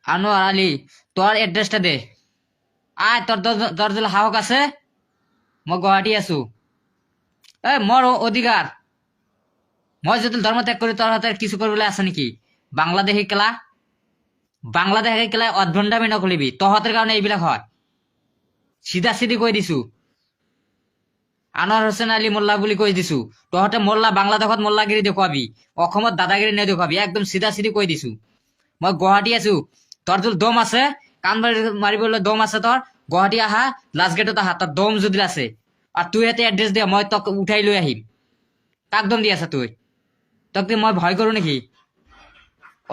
আনোয়াৰ আলী, তোৰ এড্ৰেসটা দে। আয়, তোৰ যদি সাহস আছে, মই গুৱাহাটী আছো। মোৰ অধিকাৰ। মই যদি ধৰ্ম ত্যাগ কৰি তোৰ হাতে কিছু কৰিবলৈ আছে নেকি? বাংলাদেশী কেলা অধভণ্ডামি নকৰিবি, তহঁতৰ কাৰণে এইবিলাক হয়। চিধা চিধি কৈ দিছো, আনোয়াৰ হোসেন আলী মোল্লা বুলি কৈ দিছো। তহঁতে মোল্লা বাংলাদেশত মোল্লাগিৰি দেখুৱাবি, অসমত দাদাগিৰি নেদেখুৱাবি, একদম চিধা চিধি কৈ দিছো। মই গুৱাহাটী আছো। তোৰ যদি দম আছে, কাণ মাৰিবলৈ দম আছে তোৰ, গুৱাহাটী আহা, লাষ্ট গেটত আহা, তোৰ দম যদি আছে। আৰু তুই ইয়াতে এড্ৰেছ দিয়া, মই তোক উঠাই লৈ আহিম। কাক দম দি আছা তুই? তোক কি মই ভয় কৰো নেকি?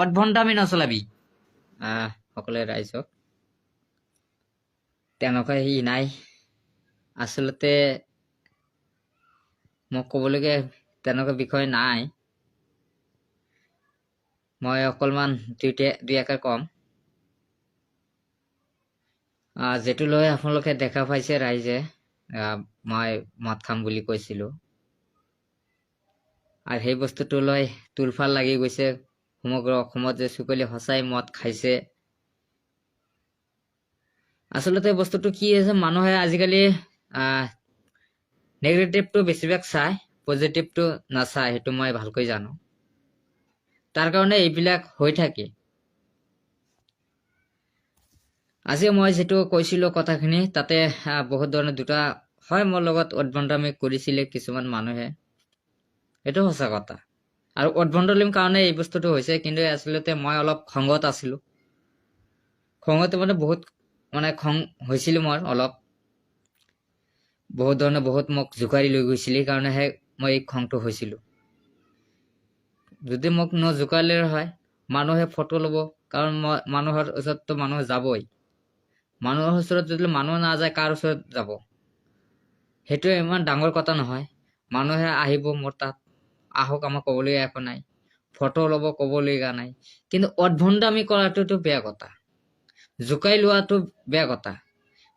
অধভণ্ডামি নচলাবি। সকলোৱে ৰাইজক তেনেকুৱা সি নাই। আচলতে মোক ক'বলগীয়া তেনেকুৱা বিষয় নাই। মই অকণমান দুই এষাৰ কম। যিটো লৈ আপোনালোকে দেখা পাইছে ৰাইজে, মই মদ খাম বুলি কৈছিলো, আৰু সেই বস্তুটো লৈ তুলফাল লাগি গৈছে সমগ্ৰ অসমত যে চুকলি সঁচাই মদ খাইছে। আচলতে বস্তুটো কি হৈছে, মানুহে আজিকালি নেগেটিভটো বেছিভাগ চায়, পজিটিভটো নাচায়, সেইটো মই ভালকৈ জানো। তাৰ কাৰণে এইবিলাক হৈ থাকে। আজি মই যিটো কৈছিলো কথাখিনি, তাতে বহুত ধৰণে দুটা হয়, মোৰ লগত উদ্ভণ্ডামি কৰিছিলে কিছুমান মানুহে, এইটো সঁচা কথা। আৰু উদ্ভণ্ডামিৰ কাৰণে এই বস্তুটো হৈছে, কিন্তু আচলতে মই অলপ খঙত আছিলো। খঙতে বহুত খং হৈছিল মোৰ অলপ। বহুত ধৰণে বহুত মোক জোকাৰি লৈ গৈছিল, সেইকাৰণেহে মই এই খংটো হৈছিলো। যদি মোক নজোকাৰিলে হয়, মানুহে ফটো ল'ব, কাৰণ মই মানুহৰ ওচৰততো মানুহ যাবই। মানুহৰ ওচৰত যদি মানুহ নাযায়, কাৰ ওচৰত যাব? সেইটো ইমান ডাঙৰ কথা নহয়। মানুহে আহিব মোৰ তাত, আহক, আমাক ক'বলগীয়া একো নাই, ফটো ল'ব ক'বলগীয়া নাই। কিন্তু উদ্ভণ্ডামি কৰাটোতো বেয়া কথা, জোকাই লোৱাটো বেয়া কথা।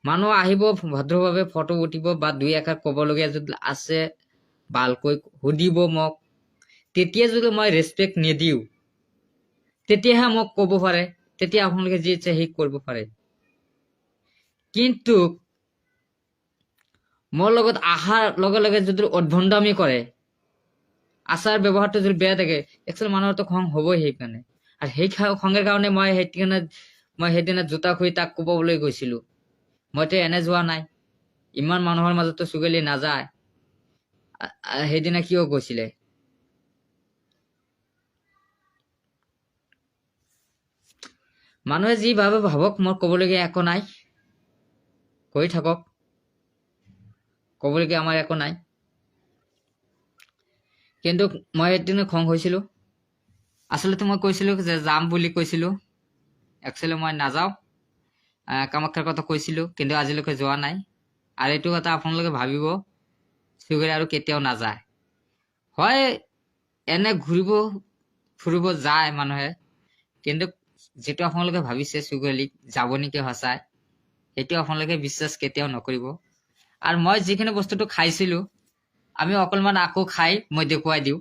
মানুহ আহিব ভদ্ৰভাৱে ফটো উঠিব, বা দুই এষাৰ ক'বলগীয়া যদি আছে ভালকৈ সুধিব মোক। তেতিয়া যদি মই ৰেচপেক্ট নিদিওঁ, তেতিয়াহে মোক ক'ব পাৰে, তেতিয়া আপোনালোকে যি ইচ্ছা সেই কৰিব পাৰে। কিন্তু মোৰ লগত অহাৰ লগে লগে যদি উদ্ভণ্ডামি কৰে, আচাৰ ব্যৱহাৰটো যদি বেয়া থাকে, একচুৱেলি মানুহৰতো খং হ'বই। সেইকাৰণে আৰু সেই খঙৰ কাৰণে মই সেইদিনা জোতা খুই তাক কোবাবলৈ গৈছিলো। মইতো এনে যোৱা নাই, ইমান মানুহৰ মাজতো চুগেলি নাযায়। সেইদিনা কিয় গৈছিলে? মানুহে যি ভাবে ভাবক, মোৰ ক'বলগীয়া একো নাই, কৈ থাকক, ক'বলগীয়া আমাৰ একো নাই। কিন্তু মই এদিন খং হৈছিলো। আচলতে মই কৈছিলো যে যাম বুলি কৈছিলো, একচুৱেলি মই নাযাওঁ। কামাখ্যাৰ কথা কৈছিলো, কিন্তু আজিলৈকে যোৱা নাই। আৰু এইটো কথা আপোনালোকে ভাবিব, চুগেৰি আৰু কেতিয়াও নাযায়। হয়, এনে ঘূৰিব ফুৰিব যায় মানুহে, কিন্তু যিটো আপোনালোকে ভাবিছে চুগেৰি যাব নেকি সঁচাই, সেইটো আপোনালোকে বিশ্বাস কেতিয়াও নকৰিব। আৰু মই যিখিনি বস্তুটো খাইছিলো, আমি অকণমান আকৌ খাই মই দেখুৱাই দিওঁ।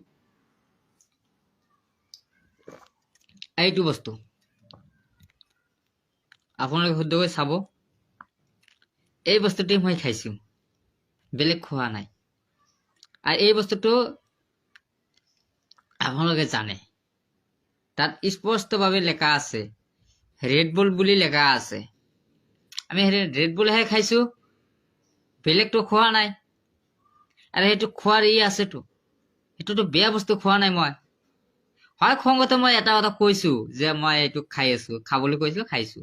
এইটো বস্তু আপোনালোকে শুদ্ধকৈ চাব। এই বস্তুটোৱে মই খাইছো, বেলেগ খোৱা নাই। আৰু এই বস্তুটো আপোনালোকে জানে, তাত স্পষ্টভাৱে লেখা আছে, ৰেড বুল বুলি লেখা আছে। আমি ৰেড বুলহে খাইছো, বেলেগটো খোৱা নাই। আৰু সেইটো খোৱাৰ আছেতো, সেইটোতো বেয়া বস্তু খোৱা নাই মই। হয়, খঙতে মই এটা কথা কৈছো যে মই এইটো খাই আছো, খাবলৈ কৈছিলো, খাইছো।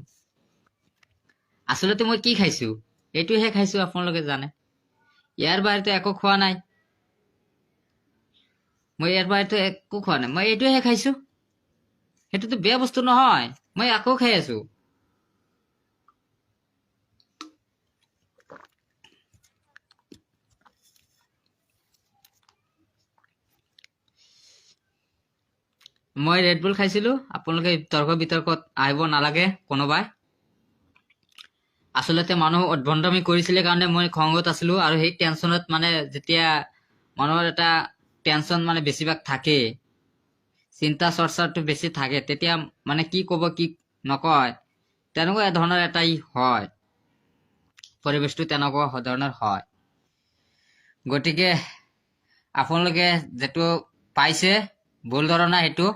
আচলতে মই কি খাইছো, এইটোহে খাইছো, আপোনালোকে জানে। ইয়াৰ বাহিৰতো একো খোৱা নাই। মই ইয়াৰ বাহিৰতো একো খোৱা নাই, মই এইটোহে খাইছো। সেইটোতো বেয়া বস্তু নহয়, মই আকৌ খাই আছো। মই ৰেড বুল খাইছিলো, আপোনালোকে তৰ্ক বিতৰ্কত আহিব নালাগে কোনোবাই। আচলতে মানুহ উদ্ভণ্ডামি কৰিছিলে কাৰণে মই খঙত আছিলো। আৰু সেই টেনচনত যেতিয়া মানুহৰ এটা টেনচন বেছিভাগ থাকে, চিন্তা চৰ্চাটো বেছি থাকে, তেতিয়া কি ক'ব কি নকয় তেনেকুৱা ধৰণৰ এটাই হয়, পৰিৱেশটো তেনেকুৱা ধৰণৰ হয়। গতিকে আপোনালোকে যিটো পাইছে ভুল ধাৰণা, সেইটো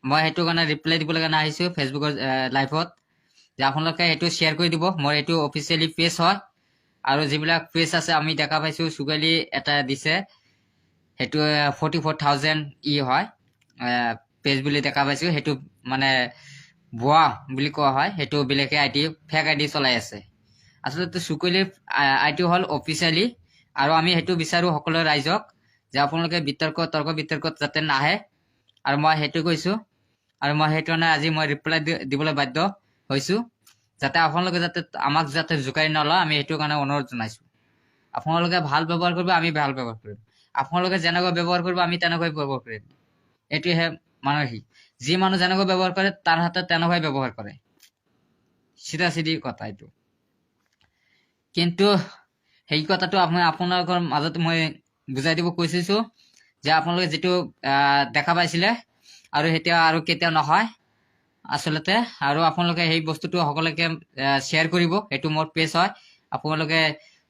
মই সেইটো কাৰণে ৰিপ্লাই দিবলৈ কাৰণে আহিছোঁ ফেচবুকৰ লাইভত, যে আপোনালোকে সেইটো শ্বেয়াৰ কৰি দিব। মোৰ এইটো অফিচিয়েলি পেজ হয়, আৰু যিবিলাক পেজ আছে আমি দেখা পাইছোঁ চুগালি এটা দিছে, সেইটো 44,000 হয় পেজ বুলি দেখা পাইছোঁ। সেইটো মানে ভুৱা বুলি কোৱা হয়, সেইটো বেলেগে ফেক আইডি চলাই আছে। আচলতে চুকুলিৰ আইডি হ'ল অফিচিয়েলি, আৰু আমি সেইটো বিচাৰোঁ সকলো ৰাইজক, যে আপোনালোকে তৰ্ক বিতৰ্কত যাতে নাহে। আৰু মই সেইটো কৈছোঁ, আৰু মই সেইটো কাৰণে আজি মই ৰিপ্লাই দিবলৈ বাধ্য হৈছোঁ, যাতে আপোনালোকে যাতে আমাক যাতে জোকাৰি নলয়, আমি সেইটো কাৰণে অনুৰোধ জনাইছোঁ। আপোনালোকে ভাল ব্যৱহাৰ কৰিব, আমি ভাল ব্যৱহাৰ কৰিম। আপোনালোকে যেনেকৈ ব্যৱহাৰ কৰিব, আমি তেনেকৈ ব্যৱহাৰ কৰিম। এইটোহে মানসিক। যি মানুহ যেনেকৈ ব্যৱহাৰ কৰে তাৰ হাতে তেনেকুৱাই ব্যৱহাৰ কৰে, চিধা চিধি কথা এইটো। কিন্তু সেই কথাটো আপোনালোকৰ মাজত মই বুজাই দিব কৈছোঁ, যে আপোনালোকে যিটো দেখা পাইছিলে আৰু এতিয়া আৰু কেতিয়াও নহয় আচলতে। আৰু আপোনালোকে সেই বস্তুটো সকলোকে শ্বেয়াৰ কৰিব। সেইটো মোৰ পেজ হয়, আপোনালোকে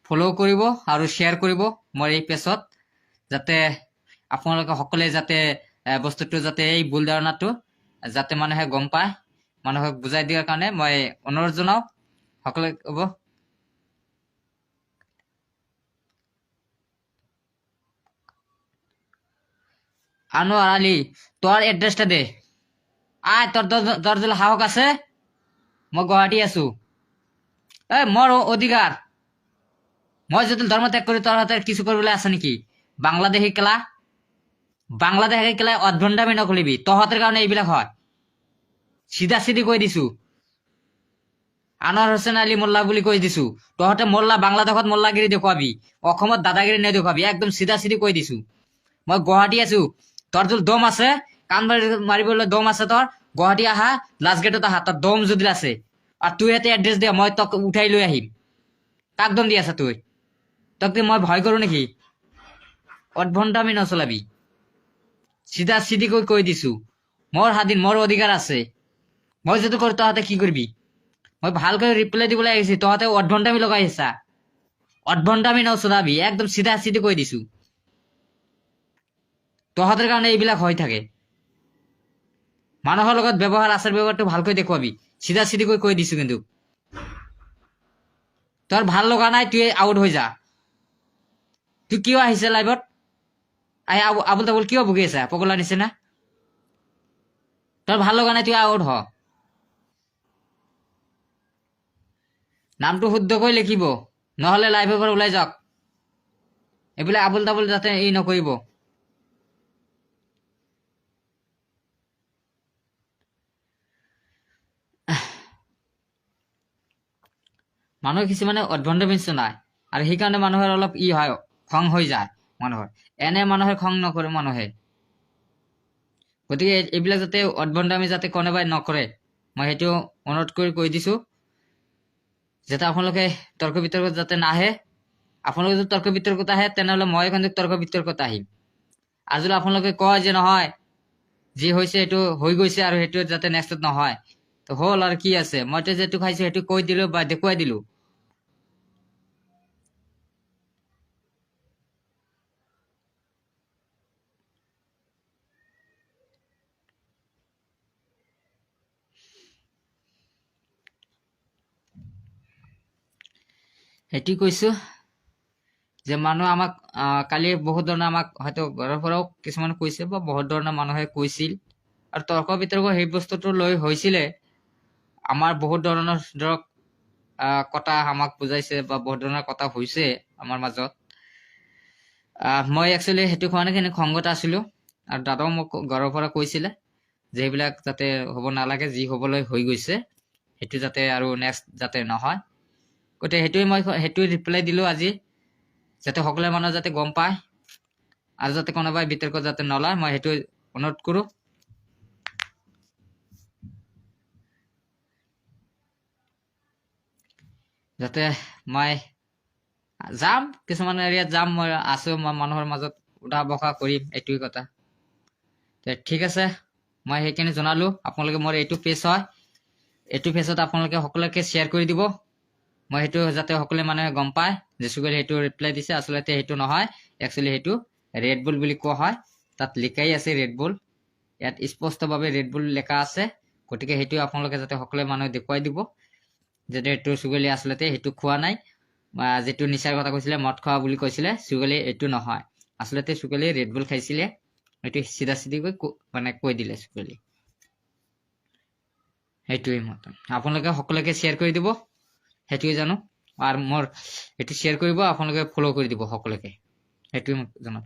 ফ'ল' কৰিব আৰু শ্বেয়াৰ কৰিব মোৰ এই পেজত, যাতে আপোনালোকে সকলোৱে যাতে বস্তুটো যাতে এই ভুল ধাৰণাটো যাতে মানুহে গম পায়, মানুহক বুজাই দিয়াৰ কাৰণে মই অনুৰোধ জনাওঁ। সকলোৱে ক'ব। আনোয়াৰ আলী, তোৰ এড্ৰেসটা দে। আয়, তোৰ যদি সাহস আছে, মই গুৱাহাটী আছো। মোৰ অধিকাৰ, মই যদি ধৰ্ম ত্যাগ কৰি তোৰ হাতে কিছু কৰিবলৈ আছে নেকি? বাংলাদেশী কেলা অধভণ্ডামি নকৰিবি, তহঁতৰ কাৰণে এইবিলাক হয়। চিধা চিধি কৈ দিছো, আনোয়াৰ হোসেন আলী মোল্লা বুলি কৈ দিছো। তহঁতে মোল্লা, বাংলাদেশত মোল্লাগিৰি দেখুৱাবি, অসমত দাদাগিৰি নেদেখুৱাবি, একদম চিধা চিধি কৈ দিছো। মই গুৱাহাটী আছো, তোৰ যদি দম আছে, কাণ মাৰিবলৈ দম আছে তোৰ, গুৱাহাটী আহা, লাষ্ট গেটত আহা, তোৰ দম যদি আছে। আৰু তুই এটা এড্ৰেছ দে, মই তোক উঠাই লৈ আহিম। কাক দম দি আছা তুই? তোক মই ভয় কৰো নেকি? অধভণ্ডামি নচলাবি, চিধা চিধি কৈ দিছো। মোৰ স্বাধীন, মোৰ অধিকাৰ আছে। মই যদি কৰো তহঁতে কি কৰিবি? মই ভালকৈ ৰিপ্লাই দিবলৈ আহিছো, তহঁতে অধভণ্ডামি লগাই আহিছা। অধভণ্ডামি নচলাবি, একদম চিধা চিধি কৈ দিছো। তহঁতৰ কাৰণে এইবিলাক হৈ থাকে। মানুহৰ লগত ব্যৱহাৰ, আচাৰ ব্যৱহাৰটো ভালকৈ দেখুৱাবি, চিধা চিধিকৈ কৈ দিছো। কিন্তু তোৰ ভাল লগা নাই, তুই আউট হৈ যা। তুই কিয় আহিছে লাইভত? আহি আবুল তাবুল কিয় ভুগি আছা পগলা নিচিনা? তোৰ ভাল লগা নাই, তুই আউট হ। নামটো শুদ্ধকৈ লিখিব, নহলে লাইভৰ পৰা ওলাই যাওক। এইবিলাক আবুল তাবুল যাতে নকৰিব। মানুহ কিছুমানে অধভণ্ডামি নাই, আৰু সেইকাৰণে মানুহৰ অলপ হয়, খং হৈ যায় মানুহৰ। এনে মানুহে খং নকৰে মানুহে। গতিকে এইবিলাক যাতে অধভণ্ডামি যাতে কোনোবাই নকৰে, মই সেইটো অনুৰোধ কৰি কৈ দিছো, যাতে আপোনালোকে তৰ্ক বিতৰ্কত যাতে নাহে। আপোনালোকে যদি তৰ্ক বিতৰ্কত আহে, তেনেহলে মই কিন্তু তৰ্ক বিতৰ্কত আহিম। আৰু যদি আপোনালোকে কয় যে নহয়, যি হৈছে সেইটো হৈ গৈছে, আৰু সেইটো যাতে নেক্সটত নহয়, তো হ'ল আৰু কি আছে, মইতো যিটো খাইছো সেইটো কৈ দিলো বা দেখুৱাই দিলো। সেইটো কৈছো, যে মানুহ আমাক কালি বহুত ধৰণে আমাক হয়তো ঘৰৰ পৰাও কিছুমান কৈছে, বা বহুত ধৰণৰ মানুহে কৈছিল। আৰু তৰ্ক বিতৰ্ক সেই বস্তুটো লৈ হৈছিলে, আমাৰ বহুত ধৰণৰ ধৰক কথা আমাক বুজাইছে, বা বহুত ধৰণৰ কথা হৈছে আমাৰ মাজত। মই একচুৱেলি সেইটো কাৰণে কিন্তু খংগত আছিলো, আৰু দাদাও মোক ঘৰৰ পৰা কৈছিলে যে সেইবিলাক যাতে হ'ব নালাগে, যি হ'বলৈ হৈ গৈছে সেইটো যাতে আৰু নেক্সট যাতে নহয়। গতিকে সেইটোৱে ৰিপ্লাই দিলো আজি, যাতে সকলো মানুহ যাতে গম পায়, আৰু যাতে কোনোবাই বিতৰ্ক যাতে নলয়, মই সেইটো অনুৰোধ কৰো। যাতে মই যাম, কিছুমান এৰিয়াত যাম, মই আছো, মই মানুহৰ মাজত উঠা বসা কৰিম, এইটোৱে কথা। ঠিক আছে, মই সেইখিনি জনালো। আপোনালোকে মোৰ এইটো পেজ হয়, এইটো ফেচত আপোনালোকে সকলোকে শ্বেয়াৰ কৰি দিব মই সেইটো যাতে সকলোৱে মানুহে গম পায় যে চুগলি সেইটো ৰিপ্লাই দিছে আচলতে সেইটো নহয় একচুৱেলি সেইটো ৰেড বুল বুলি কোৱা হয় তাত লিখাই আছে ৰেড বুল ইয়াত স্পষ্টভাৱে ৰেড বুল লেখা আছে গতিকে সেইটো আপোনালোকে যাতে সকলোৱে মানুহে দেখুৱাই দিব যে এইটো চুগলি আচলতে সেইটো খোৱা নাই যেটো নিচাৰ কথা কৈছিলে মদ খোৱা বুলি কৈছিলে চুগলি এইটো নহয় আচলতে চুগলি ৰেড বুল খাইছিলে এইটো চিধা চিধি মানে কৈ দিলে চুগলি সেইটোৱেই মত আপোনালোকে সকলোকে শ্বেয়াৰ কৰি দিব সেইটোৱে জানো আৰু মোৰ এইটো শ্বেয়াৰ কৰিব আপোনালোকে ফলো কৰি দিব সকলোকে সেইটোৱে মোক জনাওক